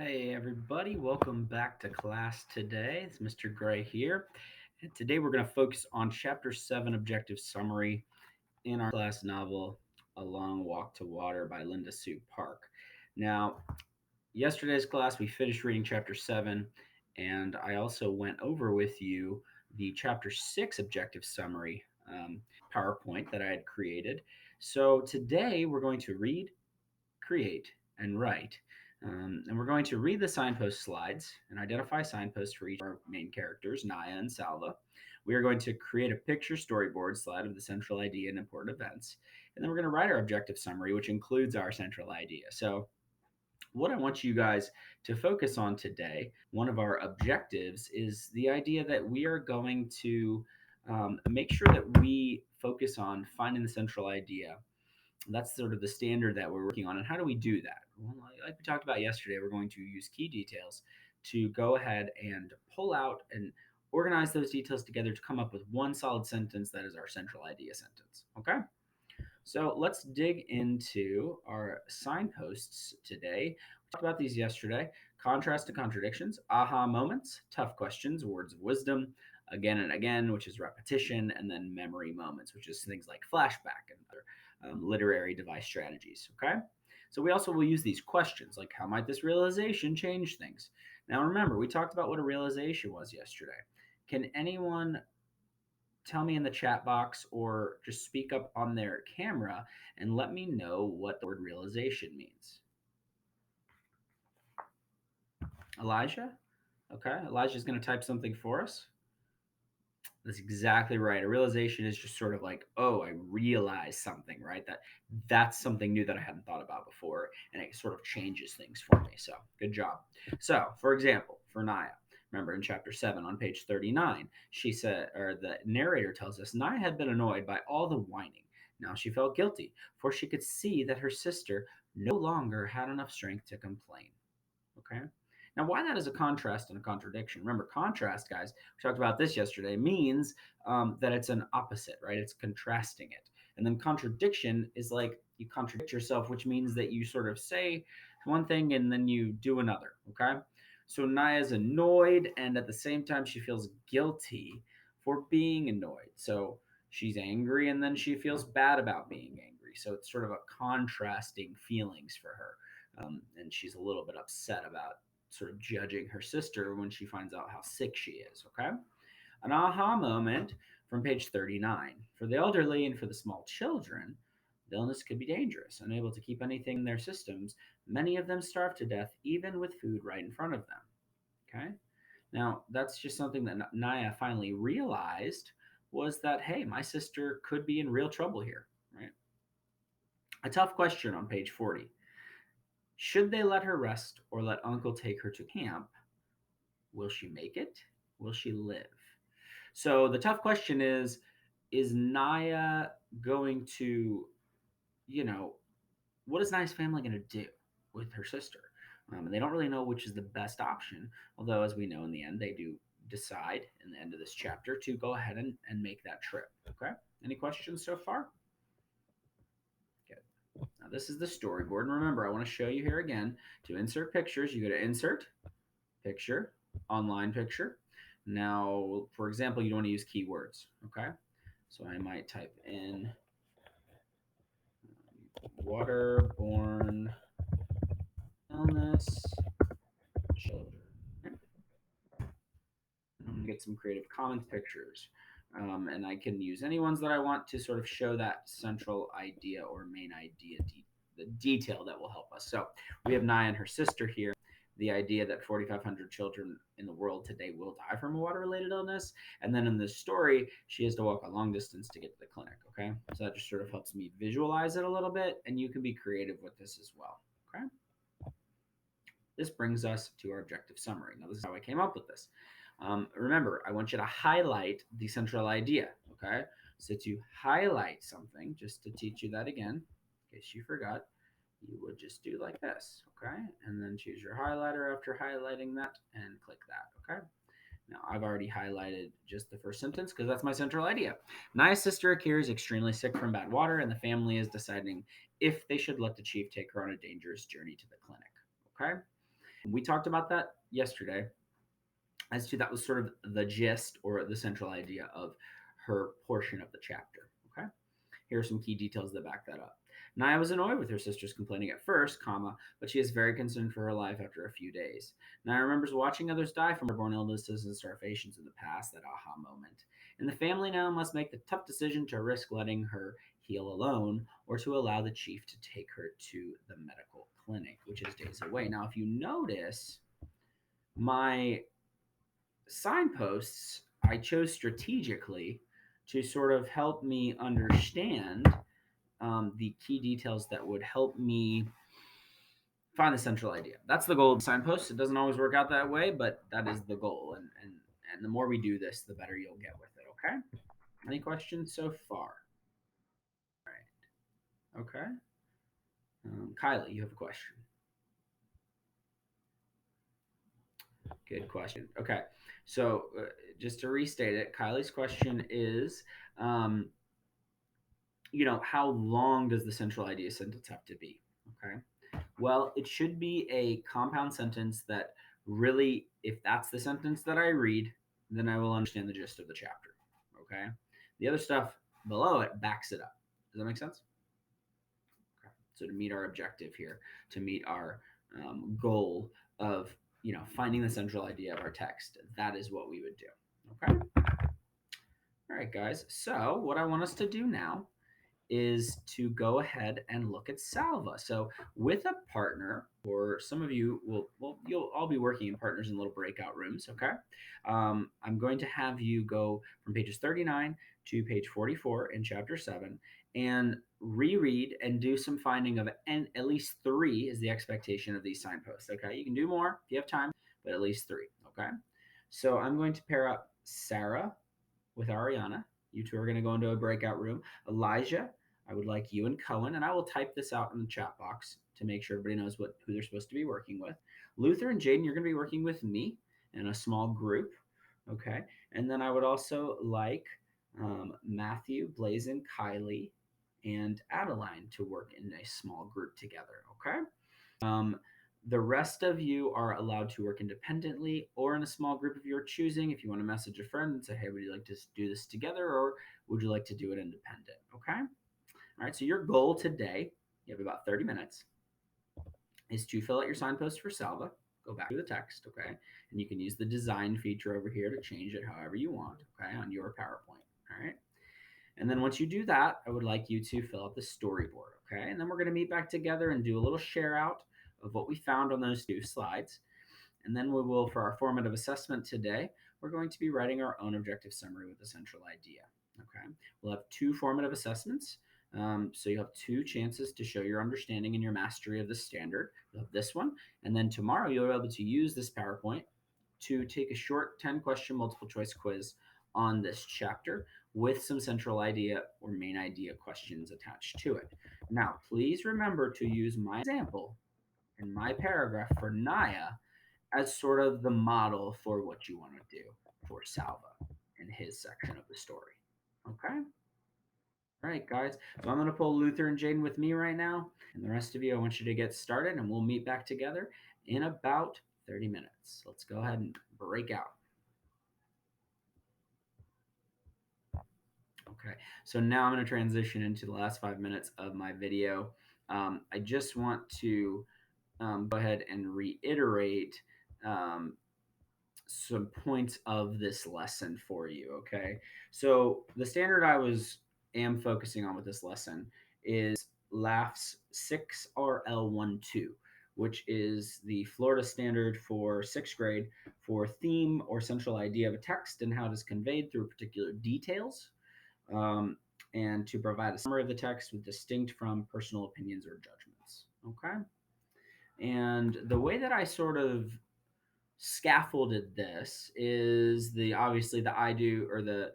Hey everybody, welcome back to class today. It's Mr. Gray here. And today we're going to focus on Chapter 7 Objective Summary in our class novel A Long Walk to Water by Linda Sue Park. Now, yesterday's class we finished reading Chapter 7, and I also went over with you the Chapter 6 Objective Summary PowerPoint that I had created. So today we're going to read, create, and write. And we're going to read the signpost slides and identify signposts for each of our main characters, Naya and Salva. We are going to create a picture storyboard slide of the central idea and important events. And then we're going to write our objective summary, which includes our central idea. So, what I want you guys to focus on today, one of our objectives, is the idea that we are going to make sure that we focus on finding the central idea. That's sort of the standard that we're working on. And how do we do that? Well, like we talked about yesterday, we're going to use key details to go ahead and pull out and organize those details together to come up with one solid sentence that is our central idea sentence. Okay? So let's dig into our signposts today. We talked about these yesterday: contrast and contradictions, aha moments, tough questions, words of wisdom, again and again, which is repetition, and then memory moments, which is things like flashback and other literary device strategies. Okay. So we also will use these questions like, how might this realization change things? Now remember, we talked about what a realization was yesterday. Can anyone tell me in the chat box or just speak up on their camera and let me know what the word realization means? Elijah? Okay, Elijah's going to type something for us. That's exactly right. A realization is just sort of like, oh, I realized something, right? That's something new that I hadn't thought about before, and it sort of changes things for me. So, good job. So, for example, for Naya, remember in chapter 7 on page 39, she said, or the narrator tells us, Naya had been annoyed by all the whining. Now she felt guilty, for she could see that her sister no longer had enough strength to complain. Okay. Now, why that is a contrast and a contradiction? Remember, contrast, guys, we talked about this yesterday, means that it's an opposite, right? It's contrasting it. And then contradiction is like you contradict yourself, which means that you sort of say one thing and then you do another, okay? So Naya's annoyed, and at the same time, she feels guilty for being annoyed. So she's angry, and then she feels bad about being angry. So it's sort of a contrasting feelings for her, and she's a little bit upset about sort of judging her sister when she finds out how sick she is. Okay, an aha moment from page 39. For the elderly and for the small children, the illness could be dangerous. Unable to keep anything in their systems, many of them starve to death even with food right in front of them. Okay, now that's just something that Naya finally realized, was that, hey, my sister could be in real trouble here, right? A tough question on page 40. Should they let her rest or let Uncle take her to camp? Will she make it? Will she live? So the tough question is Naya going to, you know, what is Naya's family going to do with her sister? And they don't really know which is the best option, although, as we know, in the end, they do decide in the end of this chapter to go ahead and make that trip. Okay? Any questions so far? Good. Now, this is the storyboard. And remember, I want to show you here again to insert pictures. You go to insert, picture, online picture. Now, for example, you don't want to use keywords, okay? So I might type in waterborne illness children. I'm gonna get some Creative Commons pictures. And I can use any ones that I want to sort of show that central idea or main idea, the detail that will help us. So we have Naya and her sister here. The idea that 4,500 children in the world today will die from a water related illness. And then in this story, she has to walk a long distance to get to the clinic. Okay. So that just sort of helps me visualize it a little bit. And you can be creative with this as well. Okay. This brings us to our objective summary. Now, this is how I came up with this. Remember, I want you to highlight the central idea. Okay. So to highlight something, just to teach you that again, in case you forgot, you would just do like this, okay? And then choose your highlighter after highlighting that and click that, okay? Now, I've already highlighted just the first sentence because that's my central idea. Naya's sister Akira is extremely sick from bad water, and the family is deciding if they should let the chief take her on a dangerous journey to the clinic, okay? We talked about that yesterday as to that was sort of the gist or the central idea of her portion of the chapter. Okay. Here are some key details that back that up. Naya was annoyed with her sisters complaining at first, comma, but she is very concerned for her life after a few days. Naya remembers watching others die from airborne illnesses and starvations in the past, that aha moment. And the family now must make the tough decision to risk letting her heal alone or to allow the chief to take her to the medical clinic, which is days away. Now, if you notice, my signposts I chose strategically to sort of help me understand the key details that would help me find the central idea. That's the goal of signposts. It doesn't always work out that way, but that is the goal. And the more we do this, the better you'll get with it. Okay. Any questions so far? All right. Okay. Kylie, you have a question. Good question. Okay. So just to restate it, Kylie's question is, um, how long does the central idea sentence have to be? Okay. Well, it should be a compound sentence that really, if that's the sentence that I read, then I will understand the gist of the chapter. Okay. The other stuff below it backs it up. Does that make sense? Okay. So to meet our objective here, to meet our goal of finding the central idea of our text, that is what we would do. Okay. All right, guys. So what I want us to do now is to go ahead and look at Salva. So with a partner, or some of you you'll all be working in partners in little breakout rooms. Okay, I'm going to have you go from pages 39 to page 44 in chapter 7 and reread and do some finding of and at least three is the expectation of these signposts. Okay, you can do more if you have time, but at least three. Okay, so I'm going to pair up Sarah with Ariana. You two are going to go into a breakout room. Elijah, I would like you and Cohen, and I will type this out in the chat box to make sure everybody knows who they're supposed to be working with. Luther and Jaden, you're going to be working with me in a small group. Okay. And then I would also like Matthew, Blazin, Kylie, and Adeline to work in a small group together. Okay. Um, the rest of you are allowed to work independently or in a small group of your choosing. If you want to message a friend and say, hey, would you like to do this together or would you like to do it independent? Okay. All right. So, your goal today, you have about 30 minutes, is to fill out your signpost for Salva. Go back to the text. Okay. And you can use the design feature over here to change it however you want. Okay. On your PowerPoint. All right. And then once you do that, I would like you to fill out the storyboard. Okay. And then we're going to meet back together and do a little share out of what we found on those two slides. And then we will, for our formative assessment today, we're going to be writing our own objective summary with a central idea. Okay. We'll have two formative assessments. So you have two chances to show your understanding and your mastery of the standard. You'll have this one. And then tomorrow you'll be able to use this PowerPoint to take a short 10-question multiple choice quiz on this chapter with some central idea or main idea questions attached to it. Now, please remember to use my example in my paragraph for Naya as sort of the model for what you want to do for Salva in his section of the story. Okay? All right, guys. So I'm going to pull Luther and Jaden with me right now. And the rest of you, I want you to get started and we'll meet back together in about 30 minutes. Let's go ahead and break out. Okay, so now I'm going to transition into the last 5 minutes of my video. I just want to go ahead and reiterate um, some points of this lesson for you. Okay, so the standard am focusing on with this lesson is LAFS 6RL12, which is the Florida standard for sixth grade for theme or central idea of a text and how it is conveyed through particular details, and to provide a summary of the text with distinct from personal opinions or judgments. Okay, and the way that I sort of scaffolded this is the obviously the I do or the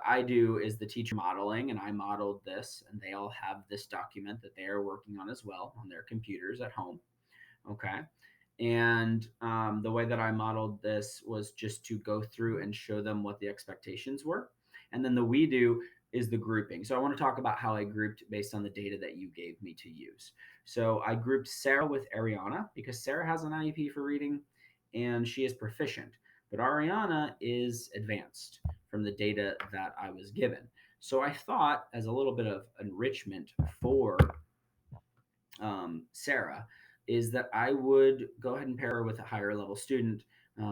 I do is the teacher modeling, and I modeled this, and they all have this document that they are working on as well on their computers at home. Okay. And the way that I modeled this was just to go through and show them what the expectations were. And then the we do is the grouping. So I want to talk about how I grouped based on the data that you gave me to use. So I grouped Sarah with Ariana because Sarah has an IEP for reading and she is proficient, but Ariana is advanced from the data that I was given. So I thought, as a little bit of enrichment for Sarah, is that I would go ahead and pair her with a higher level student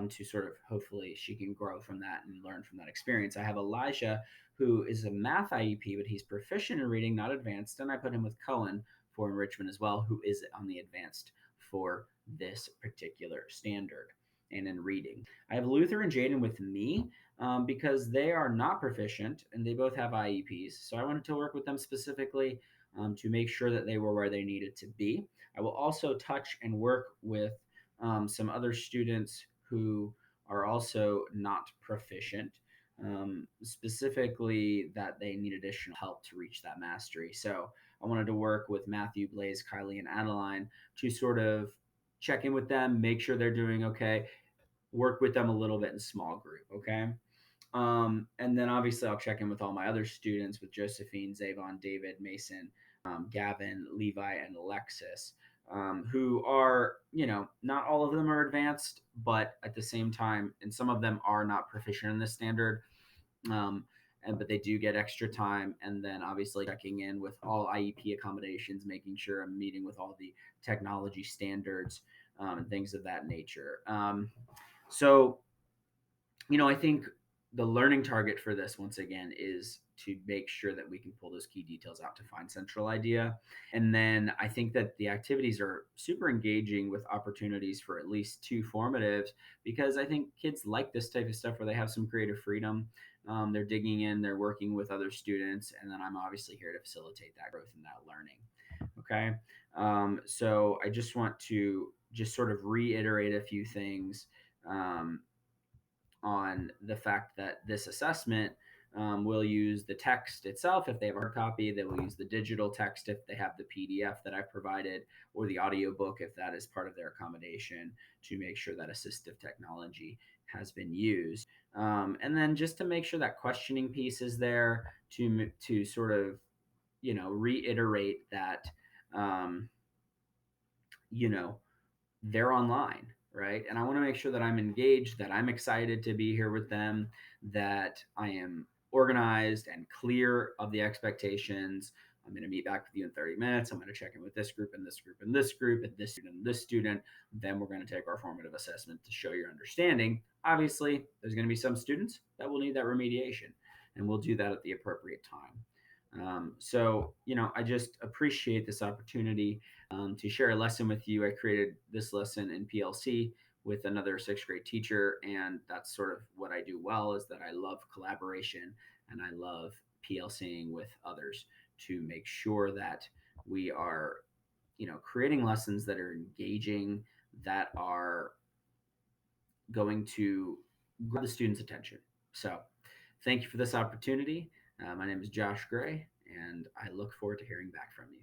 to sort of hopefully she can grow from that and learn from that experience. I have Elijah, who is a math IEP, but he's proficient in reading, not advanced. And I put him with Cohen for enrichment as well, who is on the advanced for this particular standard and in reading. I have Luther and Jaden with me because they are not proficient and they both have IEPs. So I wanted to work with them specifically to make sure that they were where they needed to be. I will also touch and work with some other students who are also not proficient, specifically that they need additional help to reach that mastery. So I wanted to work with Matthew, Blaze, Kylie, and Adeline to sort of check in with them, make sure they're doing okay, work with them a little bit in small group. Okay. And then obviously I'll check in with all my other students with Josephine, Zavon, David, Mason, Gavin, Levi, and Alexis, who are, not all of them are advanced, but at the same time, and some of them are not proficient in this standard. Um, but they do get extra time. And then obviously checking in with all IEP accommodations, making sure I'm meeting with all the technology standards and things of that nature. So I think the learning target for this, once again, is to make sure that we can pull those key details out to find central idea. And then I think that the activities are super engaging with opportunities for at least two formatives because I think kids like this type of stuff where they have some creative freedom. They're digging in, they're working with other students, and then I'm obviously here to facilitate that growth and that learning. Okay. So I just want to just sort of reiterate a few things on the fact that this assessment will use the text itself if they have a hard copy. They will use the digital text if they have the PDF that I've provided, or the audiobook if that is part of their accommodation, to make sure that assistive technology has been used. And then just to make sure that questioning piece is there to sort of reiterate that um, you know they're online, right? And I want to make sure that I'm engaged, that I'm excited to be here with them, that I am organized and clear of the expectations. I'm going to meet back with you in 30 minutes. I'm going to check in with this group and this group and this group and this student and this student. Then we're going to take our formative assessment to show your understanding. Obviously, there's going to be some students that will need that remediation, and we'll do that at the appropriate time. I just appreciate this opportunity to share a lesson with you. I created this lesson in PLC with another sixth grade teacher, and that's sort of what I do well, is that I love collaboration and I love PLCing with others to make sure that we are, creating lessons that are engaging, that are going to grab the student's attention. So thank you for this opportunity. My name is Josh Gray, and I look forward to hearing back from you.